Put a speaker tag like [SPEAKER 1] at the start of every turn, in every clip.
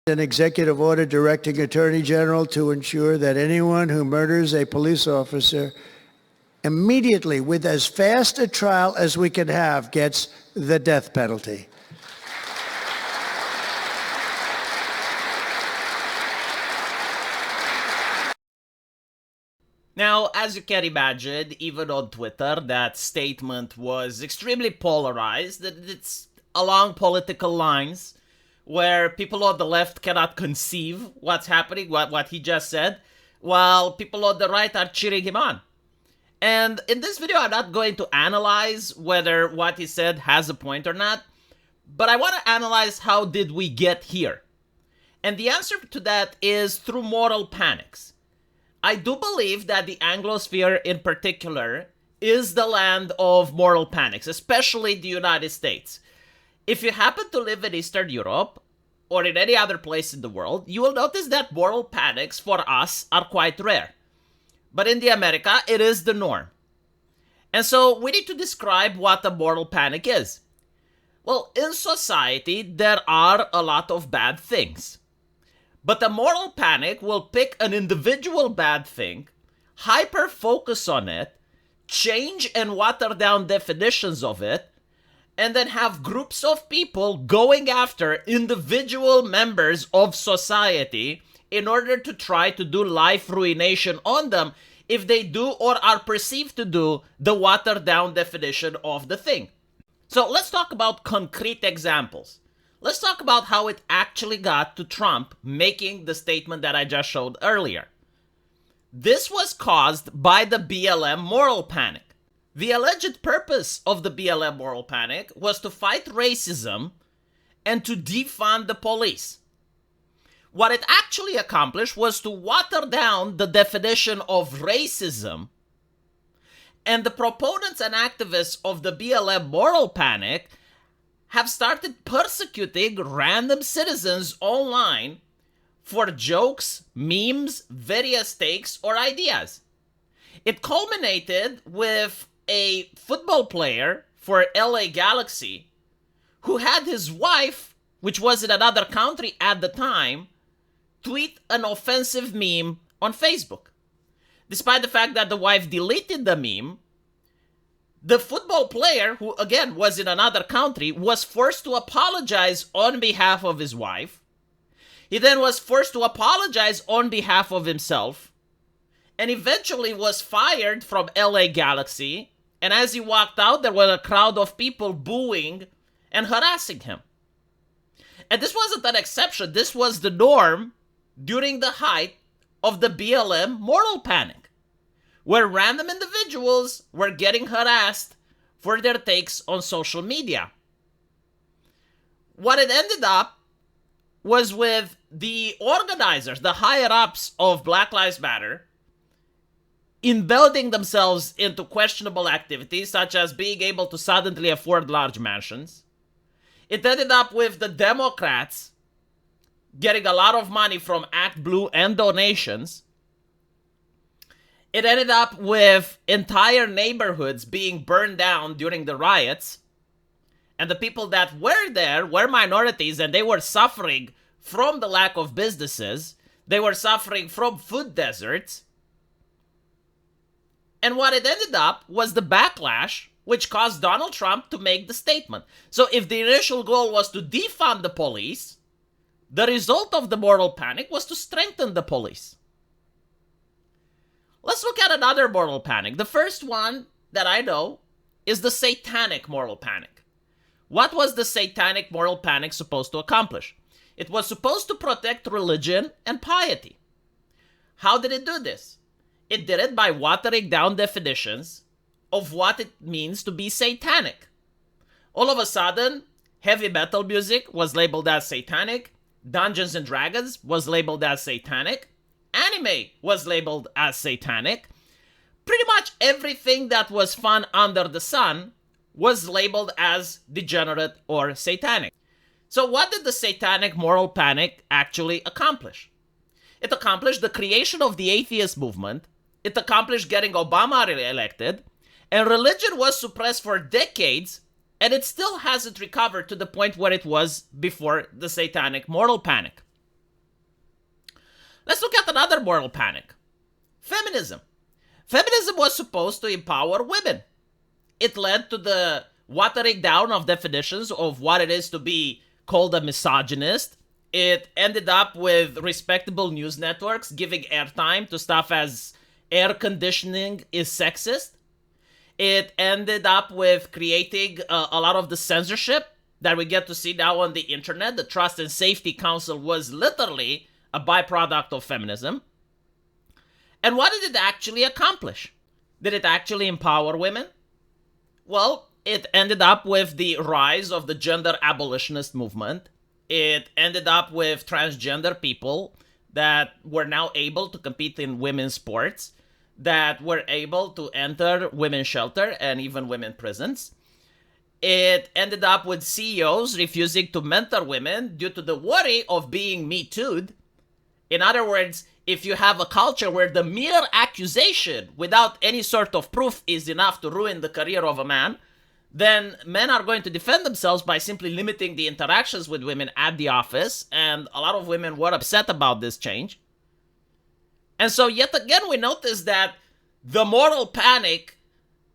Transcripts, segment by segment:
[SPEAKER 1] An executive order directing Attorney General to ensure that anyone who murders a police officer immediately, with as fast a trial as we can have, gets the death penalty.
[SPEAKER 2] Now, as you can imagine, even on Twitter, that statement was extremely polarized. It's along political lines where people on the left cannot conceive what's happening, what he just said, while people on the right are cheering him on. And in this video, I'm not going to analyze whether what he said has a point or not, but I want to analyze how did we get here. And the answer to that is through moral panics. I do believe that the Anglosphere in particular is the land of moral panics, especially the United States. If you happen to live in Eastern Europe or in any other place in the world, you will notice that moral panics for us are quite rare. But in the America, it is the norm. And so we need to describe what a moral panic is. Well, in society, there are a lot of bad things. But a moral panic will pick an individual bad thing, hyper-focus on it, change and water down definitions of it, and then have groups of people going after individual members of society in order to try to do life ruination on them if they do or are perceived to do the watered down definition of the thing. So let's talk about concrete examples. Let's talk about how it actually got to Trump making the statement that I just showed earlier. This was caused by the BLM moral panic. The alleged purpose of the BLM moral panic was to fight racism and to defund the police. What it actually accomplished was to water down the definition of racism, and the proponents and activists of the BLM moral panic have started persecuting random citizens online for jokes, memes, various takes, or ideas. It culminated with a football player for LA Galaxy who had his wife, which was in another country at the time, tweet an offensive meme on Facebook. Despite the fact that the wife deleted the meme, the football player, who again was in another country, was forced to apologize on behalf of his wife. He then was forced to apologize on behalf of himself, and eventually was fired from LA Galaxy. And as he walked out, there was a crowd of people booing and harassing him. And this wasn't an exception. This was the norm during the height of the BLM moral panic, where random individuals were getting harassed for their takes on social media. What it ended up was with the organizers, the higher-ups of Black Lives Matter, embedding themselves into questionable activities, such as being able to suddenly afford large mansions. It ended up with the Democrats getting a lot of money from Act Blue and donations. It ended up with entire neighborhoods being burned down during the riots. And the people that were there were minorities, and they were suffering from the lack of businesses. They were suffering from food deserts. And what it ended up was the backlash, which caused Donald Trump to make the statement. So if the initial goal was to defund the police, the result of the moral panic was to strengthen the police. Let's look at another moral panic. The first one that I know is the satanic moral panic. What was the satanic moral panic supposed to accomplish? It was supposed to protect religion and piety. How did it do this? It did it by watering down definitions of what it means to be satanic. All of a sudden, heavy metal music was labeled as satanic, Dungeons and Dragons was labeled as satanic, anime was labeled as satanic. Pretty much everything that was fun under the sun was labeled as degenerate or satanic. So what did the satanic moral panic actually accomplish? It accomplished the creation of the atheist movement. It accomplished getting Obama elected, and religion was suppressed for decades, and it still hasn't recovered to the point where it was before the satanic moral panic. Let's look at another moral panic. Feminism. Feminism was supposed to empower women. It led to the watering down of definitions of what it is to be called a misogynist. It ended up with respectable news networks giving airtime to stuff as air conditioning is sexist. It ended up with creating a lot of the censorship that we get to see now on the internet. The Trust and Safety Council was literally a byproduct of feminism. And what did it actually accomplish? Did it actually empower women? Well, it ended up with the rise of the gender abolitionist movement. It ended up with transgender people that were now able to compete in women's sports, that were able to enter women's shelter and even women's prisons. It ended up with CEOs refusing to mentor women due to the worry of being Me Too'd. In other words, if you have a culture where the mere accusation without any sort of proof is enough to ruin the career of a man, then men are going to defend themselves by simply limiting the interactions with women at the office, and a lot of women were upset about this change. And so yet again we notice that the moral panic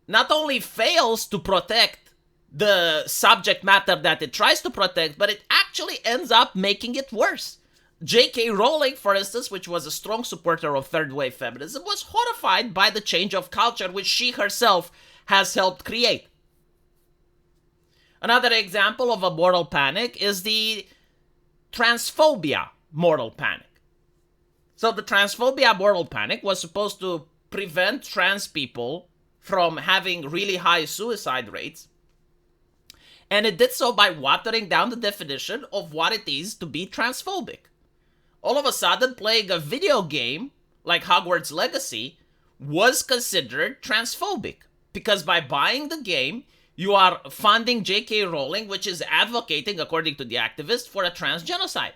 [SPEAKER 2] not only fails to protect the subject matter that it tries to protect, but it actually ends up making it worse. J.K. Rowling, for instance, which was a strong supporter of third-wave feminism, was horrified by the change of culture which she herself has helped create. Another example of a moral panic is the transphobia moral panic. So the transphobia moral panic was supposed to prevent trans people from having really high suicide rates. And it did so by watering down the definition of what it is to be transphobic. All of a sudden, playing a video game like Hogwarts Legacy was considered transphobic. Because by buying the game, you are funding J.K. Rowling, which is advocating, according to the activist, for a trans genocide.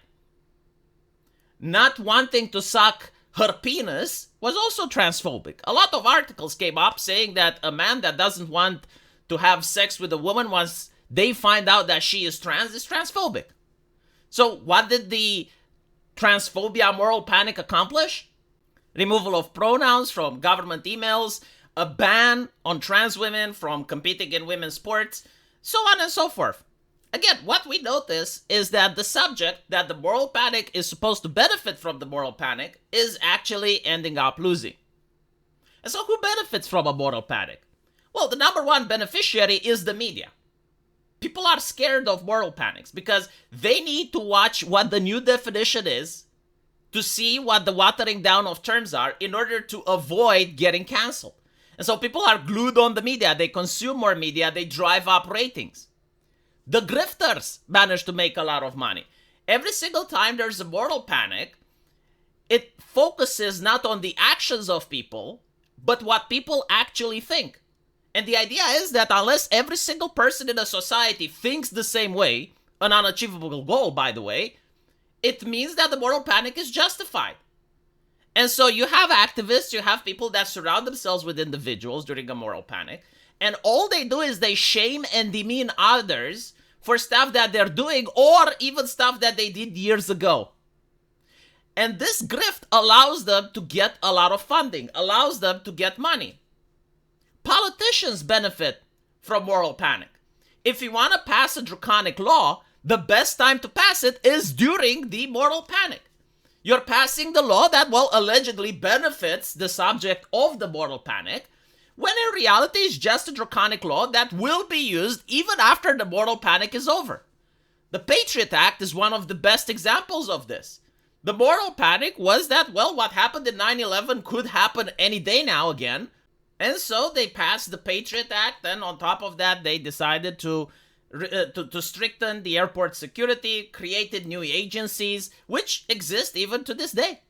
[SPEAKER 2] Not wanting to suck her penis was also transphobic. A lot of articles came up saying that a man that doesn't want to have sex with a woman once they find out that she is transphobic. So what did the transphobia moral panic accomplish? Removal of pronouns from government emails, a ban on trans women from competing in women's sports, so on and so forth. Again, what we notice is that the subject that the moral panic is supposed to benefit from the moral panic is actually ending up losing. And so who benefits from a moral panic? Well, the number one beneficiary is the media. People are scared of moral panics because they need to watch what the new definition is to see what the watering down of terms are in order to avoid getting canceled. And so people are glued on the media. They consume more media. They drive up ratings. The grifters manage to make a lot of money. Every single time there's a moral panic, it focuses not on the actions of people, but what people actually think. And the idea is that unless every single person in a society thinks the same way, an unachievable goal, by the way, it means that the moral panic is justified. And so you have activists, you have people that surround themselves with individuals during a moral panic, and all they do is they shame and demean others for stuff that they're doing or even stuff that they did years ago. And this grift allows them to get a lot of funding, allows them to get money. Politicians benefit from moral panic. If you want to pass a draconic law, the best time to pass it is during the moral panic. You're passing the law that, well, allegedly benefits the subject of the moral panic, when in reality it's just a draconic law that will be used even after the moral panic is over. The Patriot Act is one of the best examples of this. The moral panic was that, well, what happened in 9/11 could happen any day now again. And so they passed the Patriot Act, and on top of that, they decided to strengthen the airport security, created new agencies, which exist even to this day.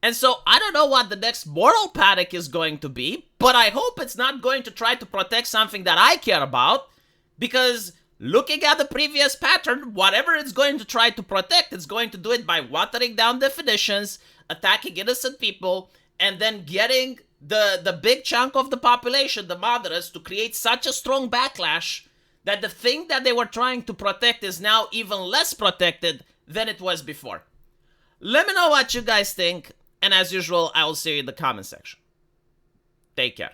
[SPEAKER 2] And so I don't know what the next moral panic is going to be, but I hope it's not going to try to protect something that I care about, because looking at the previous pattern, whatever it's going to try to protect, it's going to do it by watering down definitions, attacking innocent people, and then getting the big chunk of the population, the moderates, to create such a strong backlash that the thing that they were trying to protect is now even less protected than it was before. Let me know what you guys think, and as usual, I will see you in the comment section. Take care.